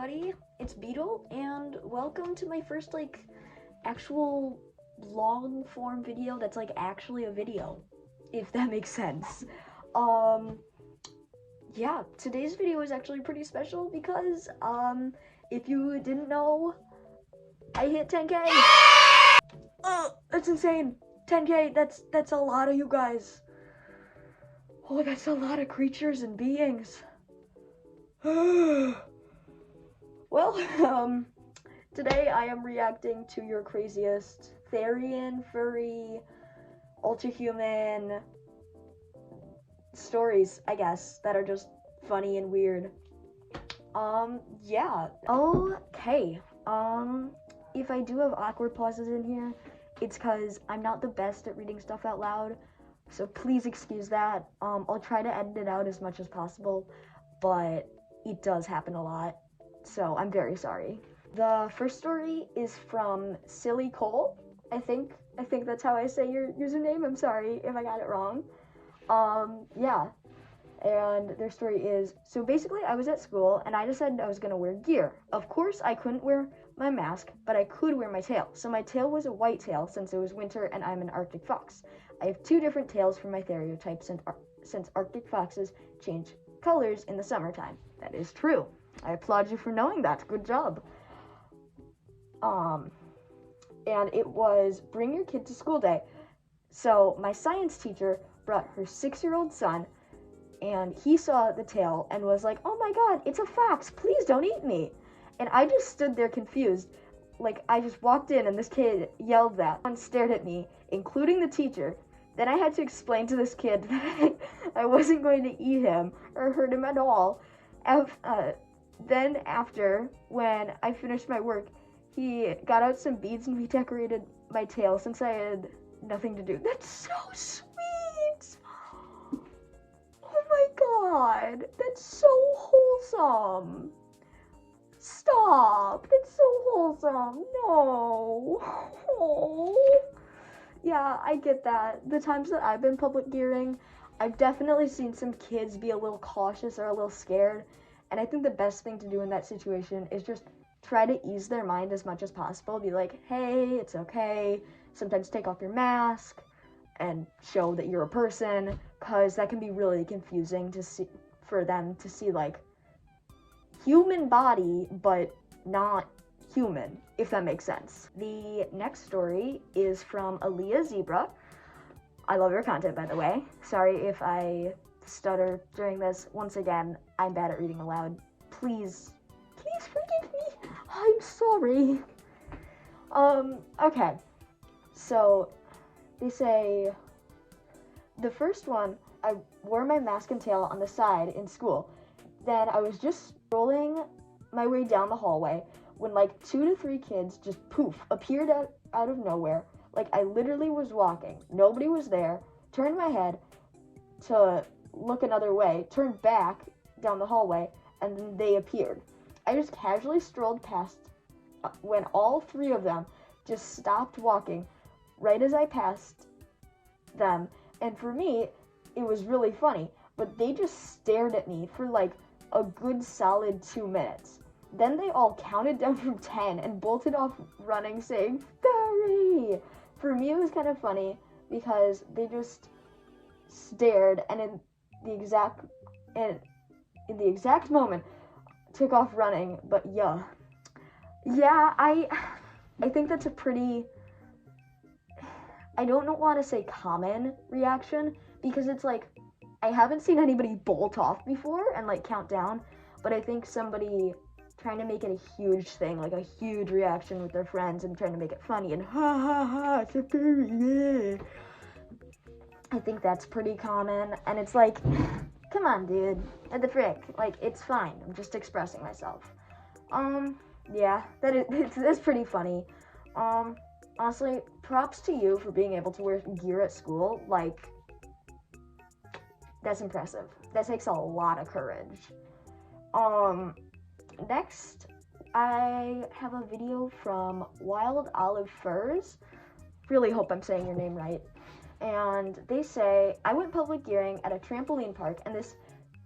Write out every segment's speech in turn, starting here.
everybody, it's Beetle, and welcome to my first, actual long-form video that's, actually a video, if that makes sense. Yeah, today's video is actually pretty special because, if you didn't know, I hit 10K! That's insane! 10K, that's a lot of you guys. Oh, that's a lot of creatures and beings. Well, today I am reacting to your craziest therian, furry, ultra-human stories, I guess, that are just funny and weird. Yeah. Okay. If I do have awkward pauses in here, it's because I'm not the best at reading stuff out loud, so please excuse that. I'll try to edit it out as much as possible, but it does happen a lot. So I'm very sorry. The first story is from Silly Cole. I think that's how I say your username. I'm sorry if I got it wrong. Yeah. And their story is, so basically I was at school and I decided I was gonna wear gear. Of course I couldn't wear my mask, but I could wear my tail. So my tail was a white tail since it was winter and I'm an Arctic fox. I have two different tails for my stereotype since Arctic foxes change colors in the summertime. That is true. I applaud you for knowing that. Good job. And it was bring your kid to school day. So my science teacher brought her 6-year-old son, and he saw the tail and was like, "Oh my god, it's a fox. Please don't eat me." And I just stood there confused. I just walked in and this kid yelled that and stared at me, including the teacher. Then I had to explain to this kid that I wasn't going to eat him or hurt him at all. Then after, when I finished my work, he got out some beads and we decorated my tail since I had nothing to do. That's so sweet! Oh my god, that's so wholesome. Stop, that's so wholesome. No. Oh. Yeah, I get that. The times that I've been public gearing, I've definitely seen some kids be a little cautious or a little scared. And I think the best thing to do in that situation is just try to ease their mind as much as possible. Be like, hey, it's okay. Sometimes take off your mask and show that you're a person, because that can be really confusing to see, for them to see human body, but not human, if that makes sense. The next story is from Aaliyah Zebra. I love your content, by the way. Sorry if I stutter during this. Once again, I'm bad at reading aloud. Please forgive me. I'm sorry. Okay. So, they say, the first one, I wore my mask and tail on the side in school. Then I was just strolling my way down the hallway when 2 to 3 kids just poof appeared out of nowhere. I literally was walking. Nobody was there. Turned my head to look another way, turned back down the hallway, and then they appeared. I just casually strolled past when all 3 of them just stopped walking right as I passed them. And for me, it was really funny, but they just stared at me for a good solid 2 minutes. Then they all counted down from 10 and bolted off running, saying, "Furry!" For me, it was kind of funny because they just stared, and in the exact moment took off running. But yeah, I think that's a pretty, I don't want to say common reaction, because it's I haven't seen anybody bolt off before and count down, but I think somebody trying to make it a huge thing, a huge reaction with their friends and trying to make it funny and ha ha ha, it's a furry, yeah. I think that's pretty common, and it's come on, dude, what the frick, it's fine, I'm just expressing myself. Yeah, that's pretty funny. Honestly, props to you for being able to wear gear at school, that's impressive. That takes a lot of courage. Next, I have a video from Wild Olive Furs. Really hope I'm saying your name right. And they say, I went public gearing at a trampoline park, and this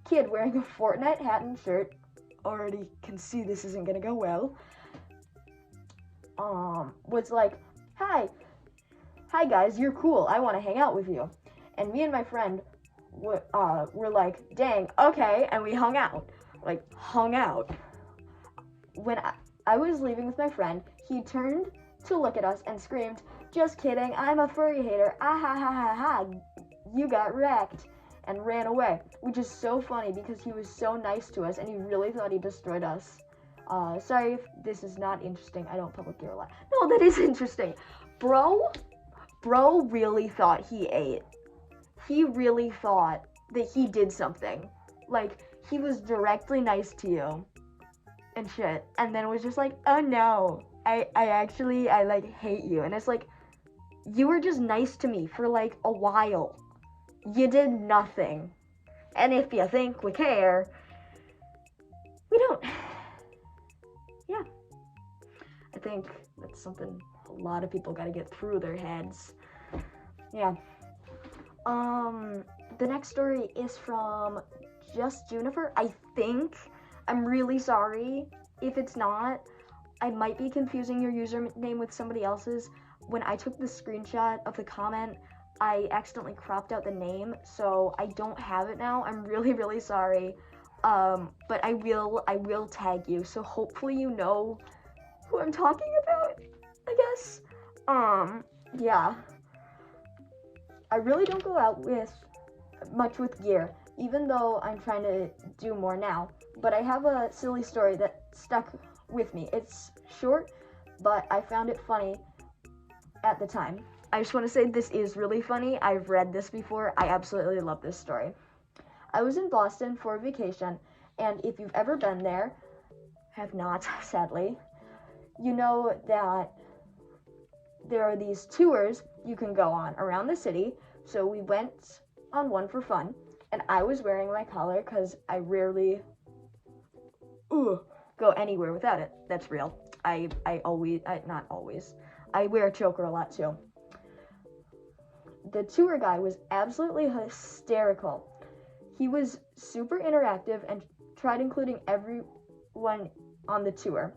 kid wearing a Fortnite hat and shirt already can see this isn't gonna go well, was like, hi guys, you're cool, I want to hang out with you. And me and my friend were like, dang, okay, and we hung out. When I was leaving with my friend, he turned to look at us and screamed, just kidding, I'm a furry hater, ah ha ha ha ha, you got wrecked, and ran away, which is so funny because he was so nice to us and he really thought he destroyed us. Sorry if this is not interesting, I don't public gear a lot. No, that is interesting. Bro really thought he ate. He really thought that he did something. Like, he was directly nice to you and shit, and then was just like, oh no, I actually like hate you. And it's like, you were just nice to me for like a while. You did nothing. And if you think we care, we don't. Yeah. I think that's something a lot of people gotta get through their heads. Yeah. The next story is from Just Juniper, I think. I'm really sorry if it's not. I might be confusing your username with somebody else's. When I took the screenshot of the comment, I accidentally cropped out the name, so I don't have it now. I'm really, really sorry. But I will tag you, so hopefully you know who I'm talking about, I guess. Yeah. I really don't go out much with gear, even though I'm trying to do more now. But I have a silly story that stuck with me. It's short, but I found it funny at the time. I just want to say this is really funny. I've read this before. I absolutely love this story. I was in Boston for a vacation, and if you've ever been there, have not, sadly, you know that there are these tours you can go on around the city. So we went on one for fun, and I was wearing my collar because I rarely go anywhere without it. That's real. I wear a choker a lot too. The tour guy was absolutely hysterical. He was super interactive and tried including everyone on the tour.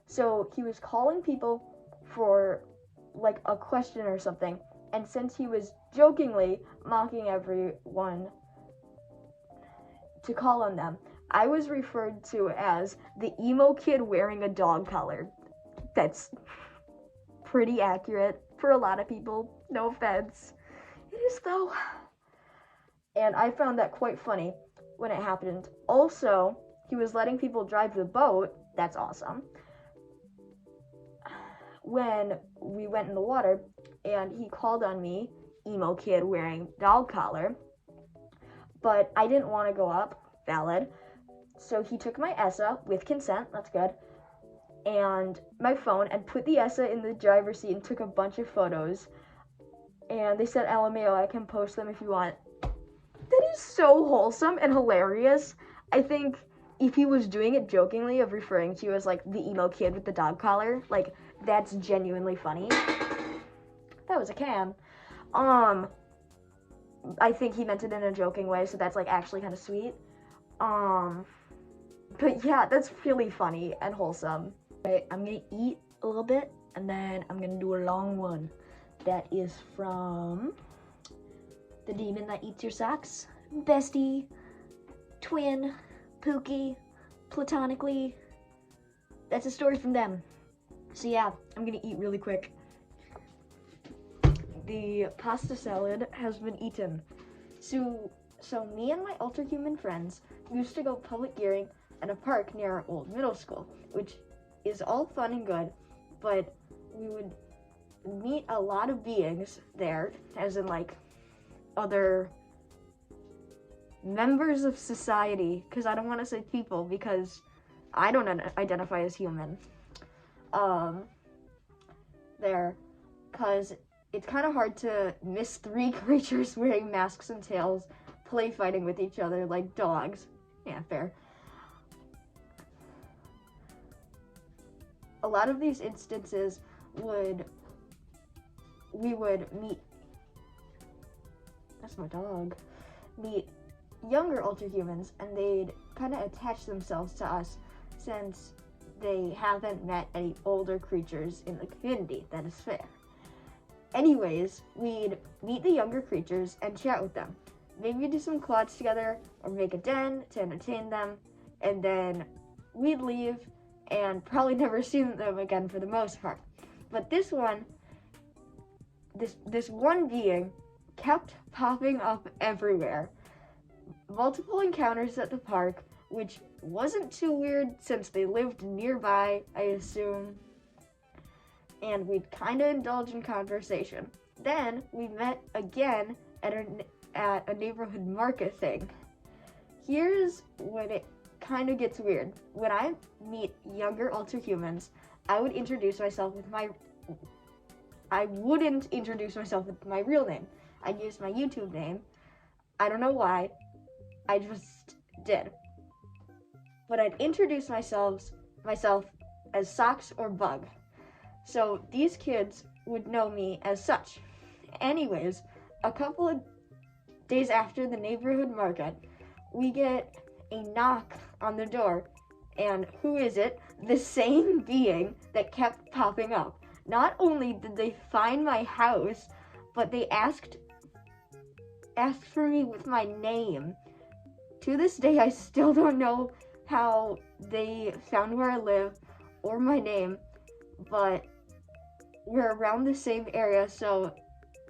So he was calling people for like a question or something, and since he was jokingly mocking everyone to call on them, I was referred to as the emo kid wearing a dog collar. That's pretty accurate for a lot of people, no offense. It is though. And I found that quite funny when it happened. Also, he was letting people drive the boat. That's awesome. When we went in the water, and he called on me, emo kid wearing dog collar, but I didn't want to go up, valid, so he took my ESSA with consent, that's good, and my phone, and put the ESSA in the driver's seat and took a bunch of photos, and they said, LMAO, I can post them if you want. That is so wholesome and hilarious. I think if he was doing it jokingly of referring to you as like the emo kid with the dog collar, like, that's genuinely funny. That was a can. I think he meant it in a joking way, so that's like actually kind of sweet. But yeah, that's really funny and wholesome. Okay, I'm gonna eat a little bit, and then I'm gonna do a long one. That is from The Demon That Eats Your Socks. Bestie, twin, Pookie, platonically. That's a story from them. So yeah, I'm gonna eat really quick. The pasta salad has been eaten. So me and my ultra-human friends used to go public gearing at a park near our old middle school, which is all fun and good, but we would meet a lot of beings there, as in like other members of society, because I don't want to say people because I don't identify as human. There, because it's kind of hard to miss three creatures wearing masks and tails play fighting with each other like dogs. Yeah, fair. A lot of these instances we would meet, that's my dog, meet younger ultra humans, and they'd kind of attach themselves to us since they haven't met any older creatures in the community. That is fair. Anyways, we'd meet the younger creatures and chat with them. Maybe do some quads together or make a den to entertain them, and then we'd leave and probably never see them again for the most part. But this one being kept popping up everywhere. Multiple encounters at the park, which wasn't too weird since they lived nearby, I assume. And we'd kind of indulge in conversation. Then we met again at a neighborhood market thing. Here's when it kind of gets weird. When I meet younger ultra humans, I wouldn't introduce myself with my real name. I'd use my YouTube name. I don't know why. I just did. But I'd introduce myself as Socks or Bug. So these kids would know me as such. Anyways, a couple of days after the neighborhood market, we get a knock on the door. And who is it? The same being that kept popping up. Not only did they find my house, but they asked for me with my name. To this day, I still don't know how they found where I live or my name, but we're around the same area, so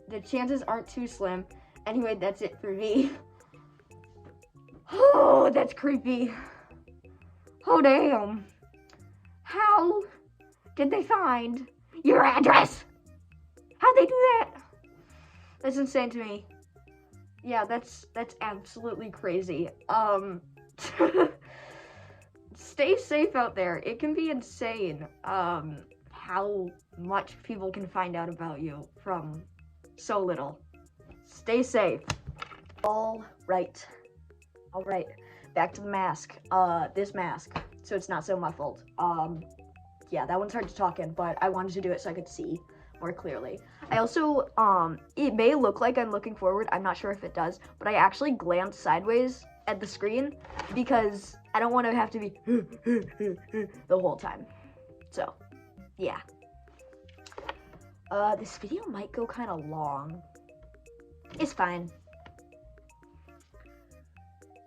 the chances aren't too slim. Anyway, that's it for me. Oh, that's creepy. Oh, damn. How did they find your address? How'd they do that? That's insane to me. Yeah, that's absolutely crazy. Stay safe out there. It can be insane, how much people can find out about you from so little. Stay safe. All right. Back to the mask. This mask, so it's not so muffled. Yeah, that one's hard to talk in, but I wanted to do it so I could see more clearly. I also, it may look like I'm looking forward. I'm not sure if it does, but I actually glanced sideways at the screen because I don't want to have to be the whole time. So, yeah. This video might go kind of long. It's fine.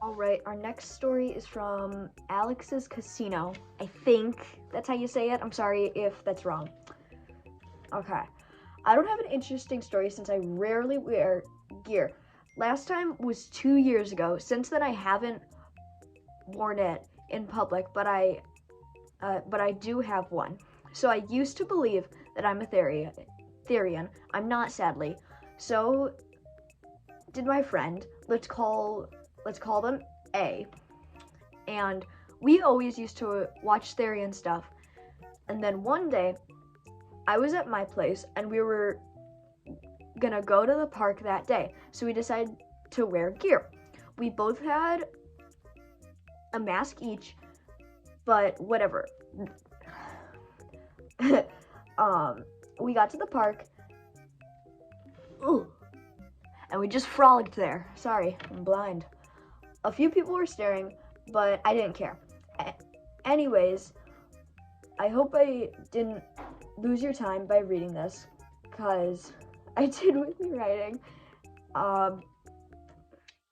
Alright, our next story is from Alex's Casino. I think that's how you say it. I'm sorry if that's wrong. Okay. I don't have an interesting story since I rarely wear gear. Last time was 2 years ago. Since then, I haven't worn it in public, but I do have one. So I used to believe that I'm a therian. I'm not, sadly. So did my friend. Let's call them A. And we always used to watch therian stuff. And then one day, I was at my place, and we were gonna go to the park that day. So we decided to wear gear. We both had a mask each, but whatever. We got to the park. Ooh. And we just frolicked there. Sorry, I'm blind. A few people were staring, but I didn't care. Anyways, I hope I didn't lose your time by reading this, because I did with me writing.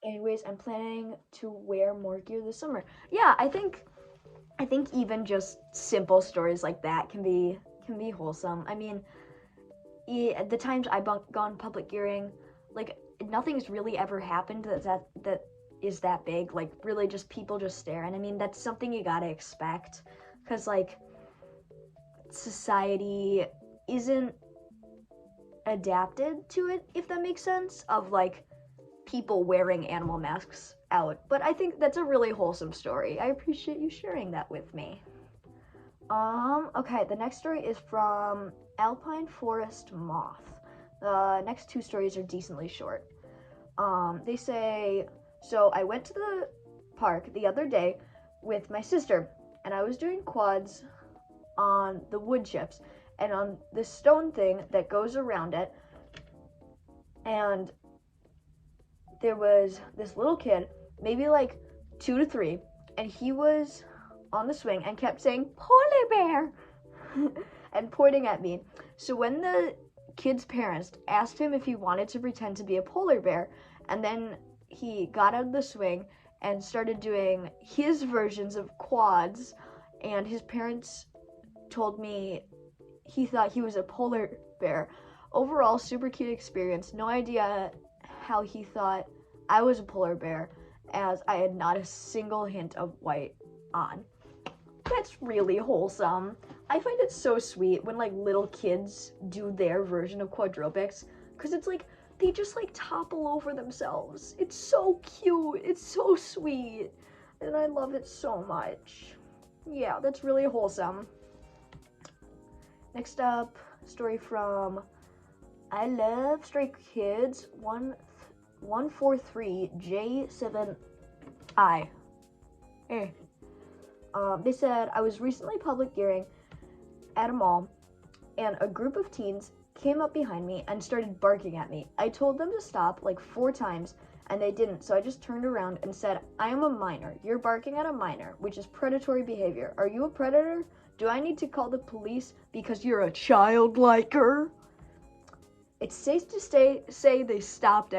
Anyways, I'm planning to wear more gear this summer. Yeah, I think even just simple stories like that can be wholesome. I mean, the times I've gone public gearing, like, nothing's really ever happened that is that big. Like, really just people just stare. And I mean, that's something you gotta expect, because, like, society isn't adapted to it, if that makes sense, of, like, people wearing animal masks out. But I think that's a really wholesome story. I appreciate you sharing that with me. Okay, the next story is from Alpine Forest Moth. The next two stories are decently short. They say, so I went to the park the other day with my sister, and I was doing quads on the wood chips and on this stone thing that goes around it, and there was this little kid, maybe like 2 to 3, and he was on the swing and kept saying, "Polar bear," and pointing at me. So when the kid's parents asked him if he wanted to pretend to be a polar bear, and then he got out of the swing and started doing his versions of quads, and his parents told me he thought he was a polar bear. Overall, super cute experience. No idea how he thought I was a polar bear, as I had not a single hint of white on. That's really wholesome. I find it so sweet when like little kids do their version of quadropics, because it's like they just like topple over themselves. It's so cute. It's so sweet. And I love it so much. Yeah, that's really wholesome. Next up, story from I Love Stray Kids 143J7I. They said, I was recently public gearing at a mall, and a group of teens came up behind me and started barking at me. I told them to stop like 4 times, and they didn't, so I just turned around and said, I am a minor. You're barking at a minor, which is predatory behavior. Are you a predator? Do I need to call the police because you're a child liker? It's safe to say they stopped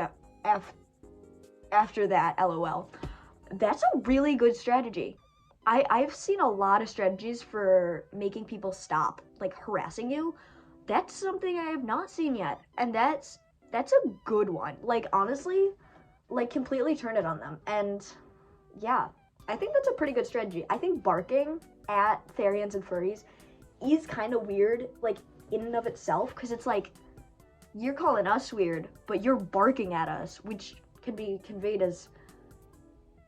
after that, LOL. That's a really good strategy. I've seen a lot of strategies for making people stop, like harassing you. That's something I have not seen yet, and that's a good one. Like, honestly, like completely turn it on them. And yeah, I think that's a pretty good strategy. I think barking at therians and furries is kind of weird, like in and of itself, because it's like you're calling us weird, but you're barking at us, which can be conveyed as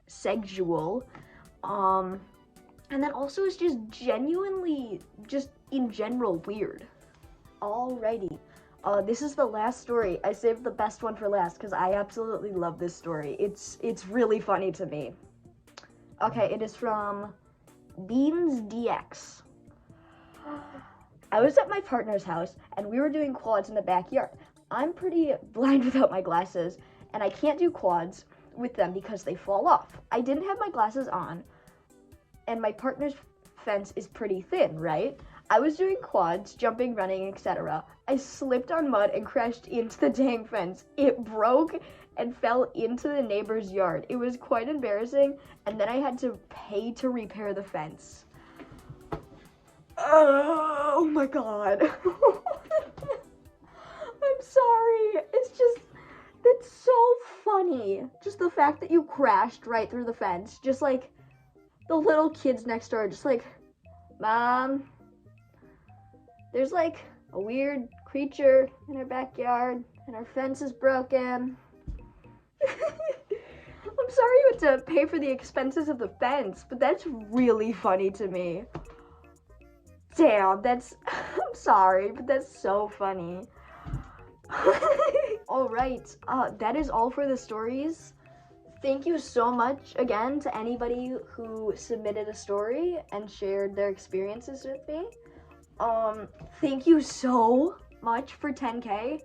sexual. And then also it's just genuinely, just in general, weird. Alrighty. This is the last story. I saved the best one for last because I absolutely love this story. It's really funny to me. Okay, it is from BeansDX. I was at my partner's house and we were doing quads in the backyard. I'm pretty blind without my glasses and I can't do quads with them because they fall off. I didn't have my glasses on and my partner's fence is pretty thin, right? I was doing quads, jumping, running, etc. I slipped on mud and crashed into the dang fence. It broke and fell into the neighbor's yard. It was quite embarrassing, and then I had to pay to repair the fence. Oh my god. I'm sorry. It's just, that's so funny. Just the fact that you crashed right through the fence. Just like the little kids next door, just like, Mom, there's like a weird creature in our backyard and our fence is broken. I'm sorry you had to pay for the expenses of the fence, but that's really funny to me. Damn, that's, I'm sorry, but that's so funny. Alright, that is all for the stories. Thank you so much again to anybody who submitted a story and shared their experiences with me. Thank you so much for 10K.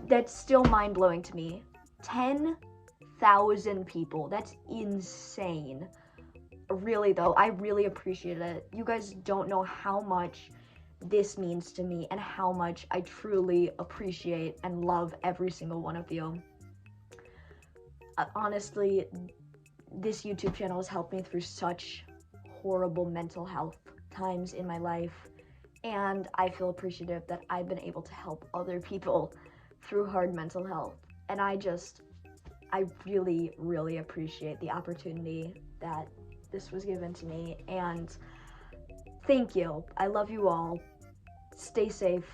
That's still mind-blowing to me. 10,000 people. That's insane. Really though, I really appreciate it. You guys don't know how much this means to me and how much I truly appreciate and love every single one of you. Honestly, this YouTube channel has helped me through such horrible mental health times in my life, and I feel appreciative that I've been able to help other people through hard mental health. And I really, really appreciate the opportunity that this was given to me, and thank you. I love you all. Stay safe,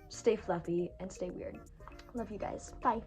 stay fluffy, and stay weird. Love you guys. Bye.